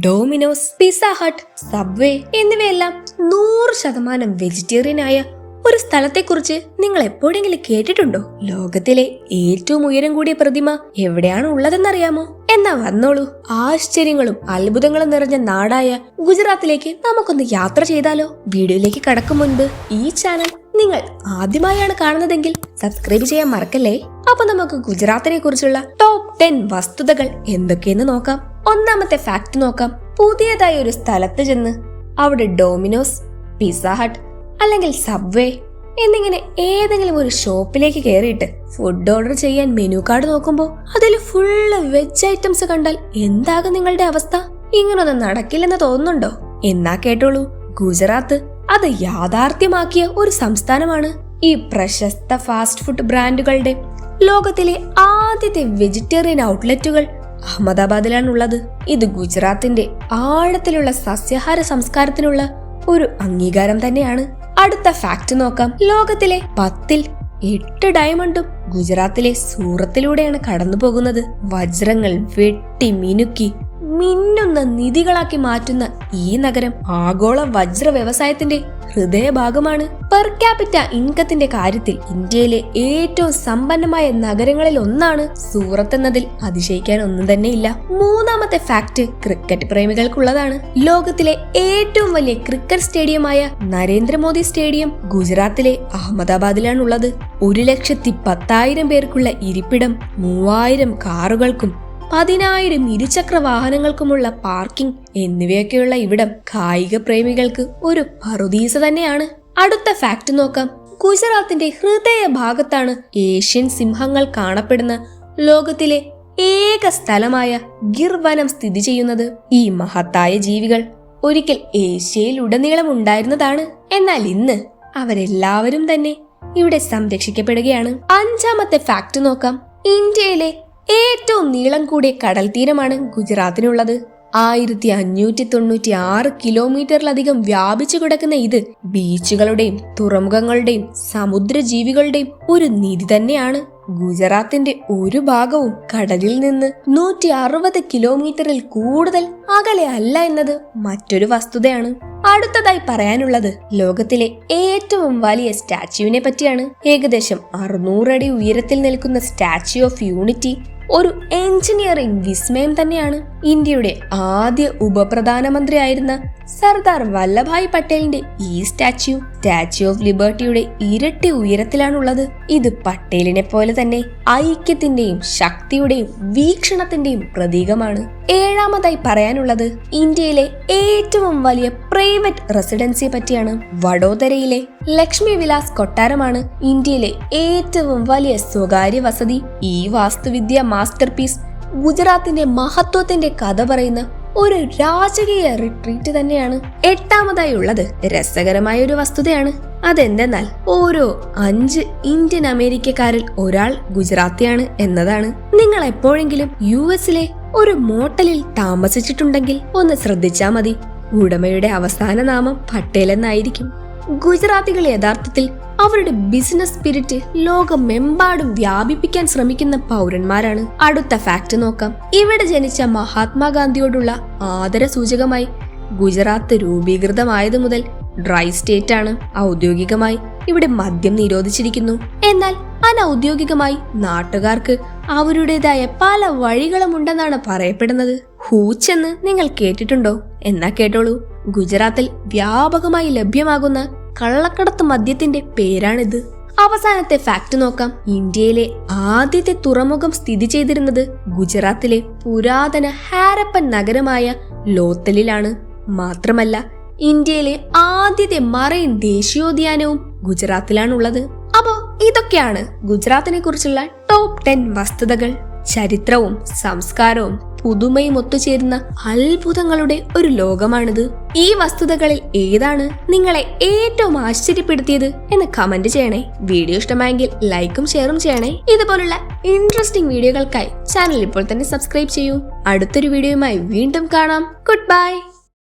Domino's, pizza hut, subway എന്നിവയെല്ലാം 100% vegetarian ആയ ഒരു സ്ഥലത്തെക്കുറിച്ച് നിങ്ങൾ എപ്പോഴെങ്കിലും കേട്ടിട്ടുണ്ടോ? ലോകത്തിലെ ഏറ്റവും ഉയരം കൂടിയ പ്രതിമ എവിടെയാണ് ഉള്ളതെന്നറിയാമോ? എന്നാ വന്നോളൂ, ആശ്ചര്യങ്ങളും അത്ഭുതങ്ങളും നിറഞ്ഞ നാടായ ഗുജറാത്തിലേക്ക് നമുക്കൊന്ന് യാത്ര ചെയ്താലോ? വീഡിയോയിലേക്ക് കടക്കും മുൻപ് ഈ ചാനൽ നിങ്ങൾ ആദ്യമായാണ് കാണുന്നതെങ്കിൽ സബ്സ്ക്രൈബ് ചെയ്യാൻ മറക്കല്ലേ. അപ്പൊ നമുക്ക് ഗുജറാത്തിനെ കുറിച്ചുള്ള ടോപ്പ് 10 വസ്തുതകൾ എന്തൊക്കെയെന്ന് നോക്കാം. ഒന്നാമത്തെ ഫാക്ട് നോക്കാം. പുതിയതായി ഒരു സ്ഥലത്ത് ചെന്ന് അവിടെ ഡോമിനോസ്, പിസ്സ ഹട്ട് അല്ലെങ്കിൽ സബ്വേ എന്നിങ്ങനെ ഏതെങ്കിലും ഒരു ഷോപ്പിലേക്ക് കയറിയിട്ട് ഫുഡ് ഓർഡർ ചെയ്യാൻ മെനു കാർഡ് നോക്കുമ്പോൾ അതിൽ ഫുള്ള് വെജ് ഐറ്റംസ് കണ്ടാൽ എന്താകും നിങ്ങളുടെ അവസ്ഥ? ഇങ്ങനൊന്നും നടക്കില്ലെന്ന് തോന്നുന്നുണ്ടോ? എന്നാ കേട്ടോളൂ, ഗുജറാത്ത് അത് യാഥാർത്ഥ്യമാക്കിയ ഒരു സംസ്ഥാനമാണ്. ഈ പ്രശസ്ത ഫാസ്റ്റ് ഫുഡ് ബ്രാൻഡുകളുടെ ലോകത്തിലെ ആദ്യത്തെ വെജിറ്റേറിയൻ ഔട്ട്ലെറ്റുകൾ അഹമ്മദാബാദിലാണുള്ളത്. ഇത് ഗുജറാത്തിന്റെ ആഴത്തിലുള്ള സസ്യാഹാര സംസ്കാരത്തിനുള്ള ഒരു അംഗീകാരം തന്നെയാണ്. അടുത്ത ഫാക്ട് നോക്കാം. ലോകത്തിലെ 10ൽ 8 ഡയമണ്ടും ഗുജറാത്തിലെ സൂറത്തിലൂടെയാണ് കടന്നു പോകുന്നത്. വജ്രങ്ങൾ വെട്ടി മിനുക്കി മിന്നുന്ന നിധികളാക്കി മാറ്റുന്ന ഈ നഗരം ആഗോള വജ്ര വ്യവസായത്തിന്റെ ഹൃദയഭാഗമാണ്. പെർ ക്യാപിറ്റ ഇൻകത്തിന്റെ കാര്യത്തിൽ ഇന്ത്യയിലെ ഏറ്റവും സമ്പന്നമായ നഗരങ്ങളിൽ ഒന്നാണ് സൂറത്ത് എന്നതിൽ അതിശയിക്കാൻ ഒന്നും തന്നെയില്ല. മൂന്നാമത്തെ ഫാക്ട് ക്രിക്കറ്റ് പ്രേമികൾക്കുള്ളതാണ്. ലോകത്തിലെ ഏറ്റവും വലിയ ക്രിക്കറ്റ് സ്റ്റേഡിയമായ നരേന്ദ്രമോദി സ്റ്റേഡിയം ഗുജറാത്തിലെ അഹമ്മദാബാദിലാണുള്ളത്. 1,10,000 പേർക്കുള്ള ഇരിപ്പിടം, 3000 കാറുകൾക്കും 10,000 ഇരുചക്ര വാഹനങ്ങൾക്കുമുള്ള പാർക്കിംഗ് എന്നിവയൊക്കെയുള്ള ഇവിടം കായിക പ്രേമികൾക്ക് ഒരു പറുദീസ തന്നെയാണ്. അടുത്ത ഫാക്ട് നോക്കാം. ഗുജറാത്തിന്റെ ഹൃദയ ഭാഗത്താണ് ഏഷ്യൻ സിംഹങ്ങൾ കാണപ്പെടുന്ന ലോകത്തിലെ ഏക സ്ഥലമായ ഗിർ വനം സ്ഥിതി ചെയ്യുന്നത്. ഈ മഹത്തായ ജീവികൾ ഒരിക്കൽ ഏഷ്യയിൽ ഉടനീളം ഉണ്ടായിരുന്നതാണ്. എന്നാൽ ഇന്ന് അവരെല്ലാവരും തന്നെ ഇവിടെ സംരക്ഷിക്കപ്പെടുകയാണ്. അഞ്ചാമത്തെ ഫാക്ട് നോക്കാം. ഇന്ത്യയിലെ ഏറ്റവും നീളം കൂടിയ കടൽ തീരമാണ് ഗുജറാത്തിനുള്ളത്. 1596 കിലോമീറ്ററിലധികം വ്യാപിച്ചു കിടക്കുന്ന ഇത് ബീച്ചുകളുടെയും തുറമുഖങ്ങളുടെയും സമുദ്രജീവികളുടെയും ഒരു നിധി തന്നെയാണ്. ഗുജറാത്തിന്റെ ഒരു ഭാഗവും കടലിൽ നിന്ന് 160 കിലോമീറ്ററിൽ കൂടുതൽ അകലെ അല്ല എന്നത് മറ്റൊരു വസ്തുതയാണ്. അടുത്തതായി പറയാനുള്ളത് ലോകത്തിലെ ഏറ്റവും വലിയ സ്റ്റാച്യുവിനെ പറ്റിയാണ്. ഏകദേശം 600 അടി ഉയരത്തിൽ നിൽക്കുന്ന സ്റ്റാച്യു ഓഫ് യൂണിറ്റി ഒരു എഞ്ചിനീയറിംഗ് വിസ്മയം തന്നെയാണ്. ഇന്ത്യയുടെ ആദ്യ ഉപപ്രധാനമന്ത്രിയായിരുന്ന സർദാർ വല്ലഭായ് പട്ടേലിന്റെ ഈ സ്റ്റാച്യു ഓഫ് ലിബർട്ടിയുടെ ഇരട്ടി ഉയരത്തിലാണുള്ളത്. ഇത് പട്ടേലിനെ പോലെ തന്നെ ഐക്യത്തിന്റെയും ശക്തിയുടെയും വീക്ഷണത്തിന്റെയും പ്രതീകമാണ്. ഏഴാമതായി പറയാനുള്ളത് ഇന്ത്യയിലെ ഏറ്റവും വലിയ പ്രൈവറ്റ് റെസിഡൻസിയെ പറ്റിയാണ്. വഡോദരയിലെ ലക്ഷ്മി വിലാസ് കൊട്ടാരമാണ് ഇന്ത്യയിലെ ഏറ്റവും വലിയ സ്വകാര്യ വസതി. ഈ വാസ്തുവിദ്യ മാസ്റ്റർ പീസ് ഗുജറാത്തിന്റെ മഹത്വത്തിന്റെ കഥ പറയുന്ന ഒരു രാജകീയ റിട്രീറ്റ് തന്നെയാണ്. എട്ടാമതായി ഉള്ളത് രസകരമായ ഒരു വസ്തുതയാണ്. അതെന്തെന്നാൽ ഓരോ 5 ഇന്ത്യൻ അമേരിക്കക്കാരിൽ ഒരാൾ ഗുജറാത്തിയാണ് എന്നതാണ്. നിങ്ങൾ എപ്പോഴെങ്കിലും US-ലെ ഒരു മോട്ടലിൽ താമസിച്ചിട്ടുണ്ടെങ്കിൽ ഒന്ന് ശ്രദ്ധിച്ചാ മതി. ഉടമയുടെ അവസാന നാമം പട്ടേൽ എന്നായിരിക്കും. ഗുജറാത്തികൾ യഥാർത്ഥത്തിൽ അവരുടെ ബിസിനസ് സ്പിരിറ്റ് ലോകമെമ്പാടും വ്യാപിപ്പിക്കാൻ ശ്രമിക്കുന്ന പൗരന്മാരാണ്. അടുത്ത ഫാക്ട് നോക്കാം. ഇവിടെ ജനിച്ച മഹാത്മാഗാന്ധിയോടുള്ള ആദര സൂചകമായി ഗുജറാത്ത് രൂപീകൃതമായതു മുതൽ ഡ്രൈ സ്റ്റേറ്റ് ആണ്. ഔദ്യോഗികമായി ഇവിടെ മദ്യം നിരോധിച്ചിരിക്കുന്നു. എന്നാൽ അനൗദ്യോഗികമായി നാട്ടുകാർക്ക് അവരുടേതായ പല വഴികളുമുണ്ടെന്നാണ് പറയപ്പെടുന്നത്. ഹൂച്ച് എന്ന് നിങ്ങൾ കേട്ടിട്ടുണ്ടോ? എന്നാ കേട്ടോളൂ, ഗുജറാത്തിൽ വ്യാപകമായി ലഭ്യമാകുന്ന കള്ളക്കടത്ത് മദ്യത്തിന്റെ പേരാണിത്. അവസാനത്തെ ഫാക്ട് നോക്കാം. ഇന്ത്യയിലെ ആദ്യത്തെ തുറമുഖം സ്ഥിതി ചെയ്തിരുന്നത് ഗുജറാത്തിലെ പുരാതന ഹാരപ്പൻ നഗരമായ ലോത്തലിലാണ്. മാത്രമല്ല ഇന്ത്യയിലെ ആദ്യത്തെ മറൈൻ ദേശീയോദ്യാനവും ഗുജറാത്തിലാണുള്ളത്. അപ്പോ ഇതൊക്കെയാണ് ഗുജറാത്തിനെ കുറിച്ചുള്ള ടോപ്പ് 10 വസ്തുതകൾ. ചരിത്രവും സംസ്കാരവും പുതുമയും ഒത്തുചേരുന്ന അത്ഭുതങ്ങളുടെ ഒരു ലോകമാണിത്. ഈ വസ്തുതകളിൽ ഏതാണ് നിങ്ങളെ ഏറ്റവും ആശ്ചര്യപ്പെടുത്തിയത് എന്ന് കമന്റ് ചെയ്യണേ. വീഡിയോ ഇഷ്ടമായെങ്കിൽ ലൈക്കും ഷെയറും ചെയ്യണേ. ഇതുപോലുള്ള ഇൻട്രസ്റ്റിംഗ് വീഡിയോകൾക്കായി ചാനൽ ഇപ്പോൾ തന്നെ സബ്സ്ക്രൈബ് ചെയ്യൂ. അടുത്തൊരു വീഡിയോയുമായി വീണ്ടും കാണാം. Good bye.